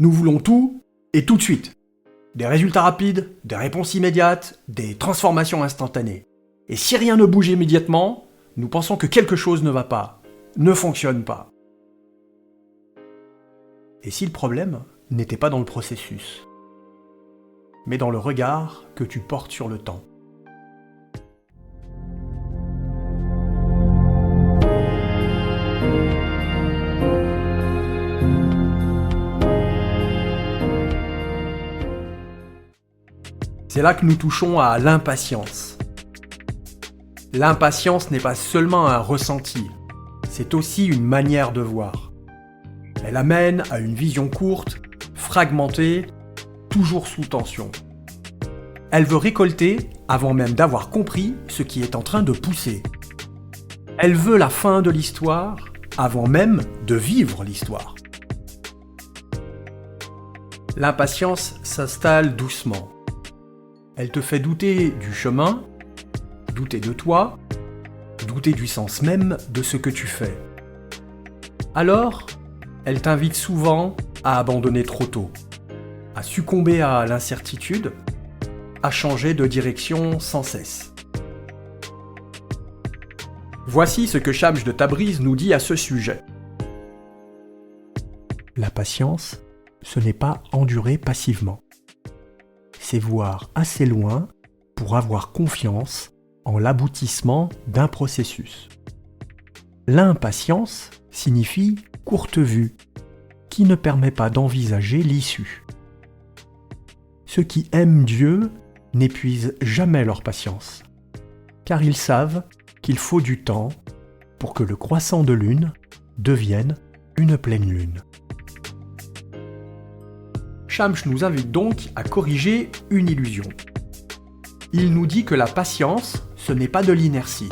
Nous voulons tout et tout de suite. Des résultats rapides, des réponses immédiates, des transformations instantanées. Et si rien ne bouge immédiatement, nous pensons que quelque chose ne va pas, ne fonctionne pas. Et si le problème n'était pas dans le processus, mais dans le regard que tu portes sur le temps? C'est là que nous touchons à l'impatience. L'impatience n'est pas seulement un ressenti, c'est aussi une manière de voir. Elle amène à une vision courte, fragmentée, toujours sous tension. Elle veut récolter avant même d'avoir compris ce qui est en train de pousser. Elle veut la fin de l'histoire avant même de vivre l'histoire. L'impatience s'installe doucement. Elle te fait douter du chemin, douter de toi, douter du sens même de ce que tu fais. Alors, elle t'invite souvent à abandonner trop tôt, à succomber à l'incertitude, à changer de direction sans cesse. Voici ce que Shamsh de Tabriz nous dit à ce sujet. La patience, ce n'est pas endurer passivement. C'est voir assez loin pour avoir confiance en l'aboutissement d'un processus. L'impatience signifie courte vue, qui ne permet pas d'envisager l'issue. Ceux qui aiment Dieu n'épuisent jamais leur patience, car ils savent qu'il faut du temps pour que le croissant de lune devienne une pleine lune. Shamsh nous invite donc à corriger une illusion. Il nous dit que la patience, ce n'est pas de l'inertie.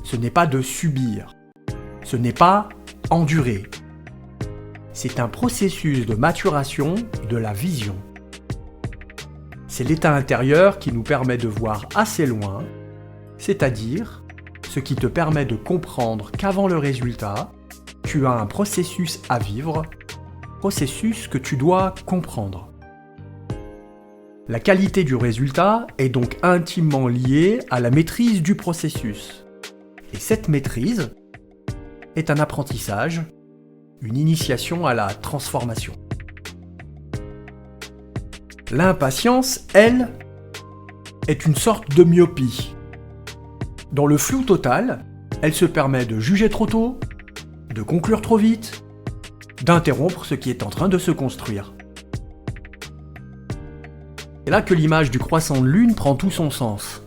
Ce n'est pas de subir. Ce n'est pas endurer. C'est un processus de maturation de la vision. C'est l'état intérieur qui nous permet de voir assez loin, c'est-à-dire ce qui te permet de comprendre qu'avant le résultat, tu as un processus à vivre, processus que tu dois comprendre. La qualité du résultat est donc intimement liée à la maîtrise du processus. Et cette maîtrise est un apprentissage, une initiation à la transformation. L'impatience, elle, est une sorte de myopie. Dans le flou total, elle se permet de juger trop tôt, de conclure trop vite, d'interrompre ce qui est en train de se construire. C'est là que l'image du croissant de lune prend tout son sens.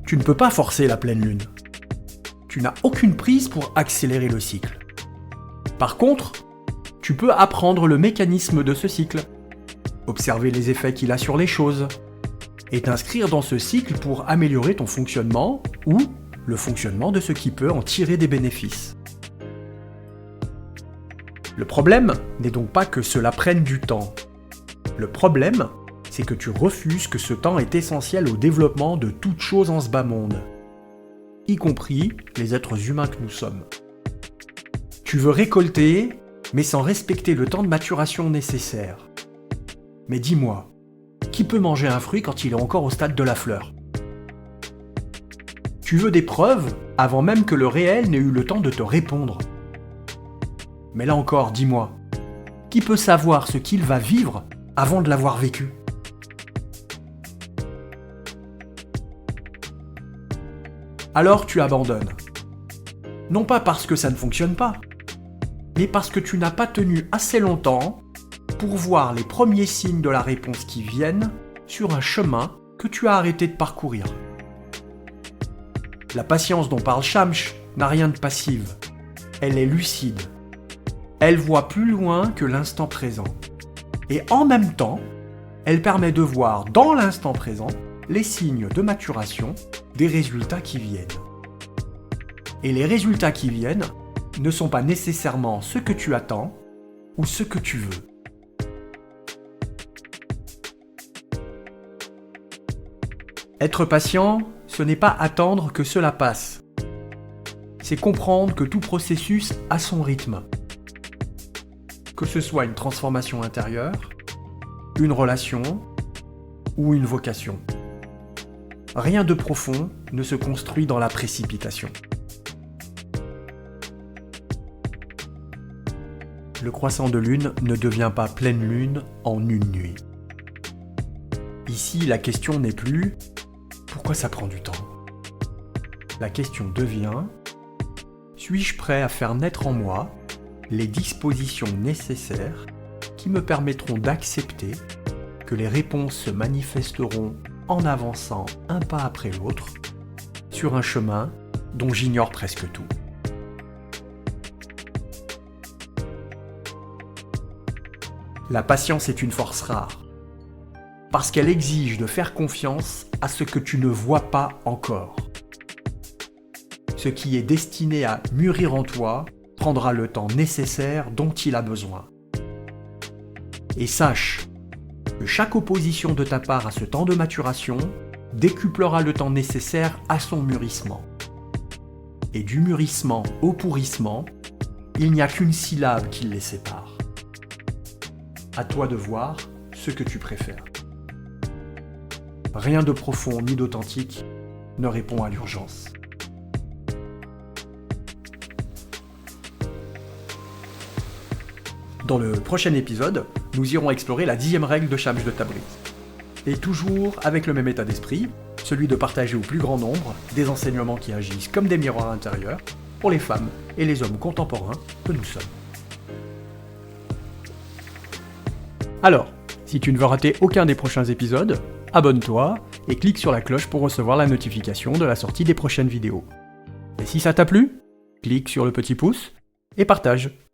Tu ne peux pas forcer la pleine lune. Tu n'as aucune prise pour accélérer le cycle. Par contre, tu peux apprendre le mécanisme de ce cycle, observer les effets qu'il a sur les choses, et t'inscrire dans ce cycle pour améliorer ton fonctionnement ou le fonctionnement de ce qui peut en tirer des bénéfices. Le problème n'est donc pas que cela prenne du temps. Le problème, c'est que tu refuses que ce temps est essentiel au développement de toute chose en ce bas monde, y compris les êtres humains que nous sommes. Tu veux récolter, mais sans respecter le temps de maturation nécessaire. Mais dis-moi, qui peut manger un fruit quand il est encore au stade de la fleur ? Tu veux des preuves avant même que le réel n'ait eu le temps de te répondre. Mais là encore, dis-moi, qui peut savoir ce qu'il va vivre avant de l'avoir vécu ? Alors tu abandonnes. Non pas parce que ça ne fonctionne pas, mais parce que tu n'as pas tenu assez longtemps pour voir les premiers signes de la réponse qui viennent sur un chemin que tu as arrêté de parcourir. La patience dont parle Shamsh n'a rien de passive. Elle est lucide. Elle voit plus loin que l'instant présent. Et en même temps, elle permet de voir dans l'instant présent les signes de maturation des résultats qui viennent. Et les résultats qui viennent ne sont pas nécessairement ce que tu attends ou ce que tu veux. Être patient, ce n'est pas attendre que cela passe. C'est comprendre que tout processus a son rythme. que ce soit une transformation intérieure, une relation ou une vocation. Rien de profond ne se construit dans la précipitation. Le croissant de lune ne devient pas pleine lune en une nuit. Ici, la question n'est plus « pourquoi ça prend du temps ?» La question devient « suis-je prêt à faire naître en moi les dispositions nécessaires qui me permettront d'accepter que les réponses se manifesteront en avançant un pas après l'autre sur un chemin dont j'ignore presque tout ?» La patience est une force rare, parce qu'elle exige de faire confiance à ce que tu ne vois pas encore. Ce qui est destiné à mûrir en toi prendra le temps nécessaire dont il a besoin. Et sache que chaque opposition de ta part à ce temps de maturation décuplera le temps nécessaire à son mûrissement. Et du mûrissement au pourrissement, il n'y a qu'une syllabe qui les sépare. À toi de voir ce que tu préfères. Rien de profond ni d'authentique ne répond à l'urgence. Dans le prochain épisode, nous irons explorer la 10e règle de Shams de Tabriz. Et toujours avec le même état d'esprit, celui de partager au plus grand nombre des enseignements qui agissent comme des miroirs intérieurs pour les femmes et les hommes contemporains que nous sommes. Alors, si tu ne veux rater aucun des prochains épisodes, abonne-toi et clique sur la cloche pour recevoir la notification de la sortie des prochaines vidéos. Et si ça t'a plu, clique sur le petit pouce et partage.